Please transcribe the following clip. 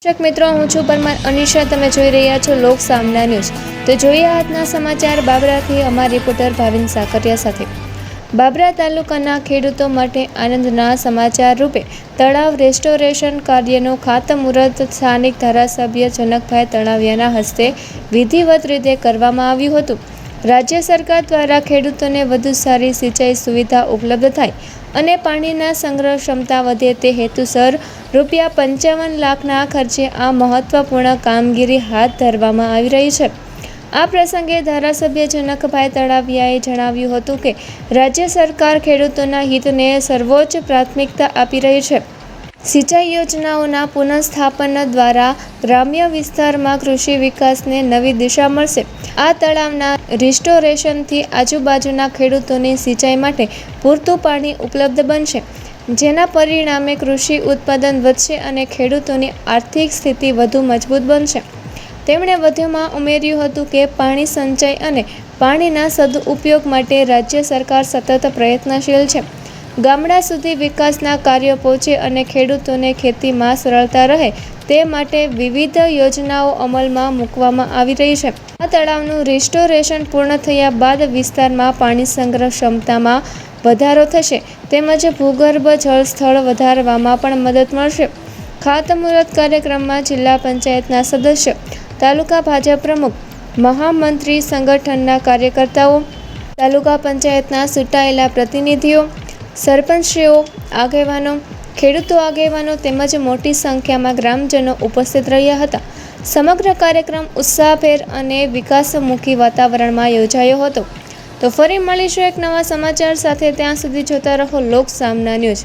દર્શક મિત્રો, હું છું પરમાર અનિશા. તમે જોઈ રહ્યા છો લોક સામના ન્યૂઝ. તો જોઈએ આજના સમાચાર બાબરાથી અમારા રિપોર્ટર ભાવિન સાકરિયા સાથે. બાબરા તાલુકાના ખેડૂતો માટે આનંદના સમાચાર રૂપે તળાવ રેસ્ટોરેશન કાર્યનું ખાતમુહૂર્ત સ્થાનિક ધારાસભ્ય જનકભાઈ તળાવિયાના હસ્તે વિધિવત રીતે કરવામાં આવ્યું હતું. રાજ્ય સરકાર દ્વારા ખેડૂતોને વધુ સારી સિંચાઈ સુવિધા ઉપલબ્ધ થાય અને પાણીના સંગ્રહ ક્ષમતા વધે તે હેતુસર ₹55 લાખના ખર્ચે આ મહત્વપૂર્ણ કામગીરી હાથ ધરવામાં આવી રહી છે. આ પ્રસંગે ધારાસભ્ય જનકભાઈ તળાવિયાએ જણાવ્યું હતું કે રાજ્ય સરકાર ખેડૂતોના હિતને સર્વોચ્ચ પ્રાથમિકતા આપી રહી છે. સિંચાઈ યોજનાઓના પુનઃસ્થાપન દ્વારા ગ્રામ્ય વિસ્તારમાં કૃષિ વિકાસને નવી દિશા મળશે. આ તળાવના રિસ્ટોરેશનથી આજુબાજુના ખેડૂતોની સિંચાઈ માટે પૂરતું પાણી ઉપલબ્ધ બનશે, જેના પરિણામે કૃષિ ઉત્પાદન વધશે અને ખેડૂતોની આર્થિક સ્થિતિ વધુ મજબૂત બનશે. તેમણે વધુમાં ઉમેર્યું હતું કે પાણી સંચય અને પાણીના સદુપયોગ માટે રાજ્ય સરકાર સતત પ્રયત્નશીલ છે. ગામડા સુધી વિકાસના કાર્યો પહોંચે અને ખેડૂતોને ખેતીમાં સરળતા રહે તે માટે વિવિધ યોજનાઓ અમલમાં મૂકવામાં આવી રહી છે. આ તળાવનું રિસ્ટોરેશન પૂર્ણ થયા બાદ વિસ્તારમાં પાણી સંગ્રહ ક્ષમતામાં વધારો થશે તેમજ ભૂગર્ભ જળસ્તર વધારવામાં પણ મદદ મળશે. ખાતમુહૂર્ત કાર્યક્રમમાં જિલ્લા પંચાયતના સદસ્ય, તાલુકા ભાજપ પ્રમુખ, મહામંત્રી, સંગઠનના કાર્યકર્તાઓ, તાલુકા પંચાયતના ચૂંટાયેલા પ્રતિનિધિઓ, સરપંચશ્રીઓ, આગેવાનો, ખેડૂતો આગેવાનો તેમજ મોટી સંખ્યામાં ગ્રામજનો ઉપસ્થિત રહ્યા હતા. સમગ્ર કાર્યક્રમ ઉત્સાહભેર અને વિકાસમુખી વાતાવરણમાં યોજાયો હતો. તો ફરી મળીશું એક નવા સમાચાર સાથે. ત્યાં સુધી જોતા રહો લોક સામના ન્યૂઝ.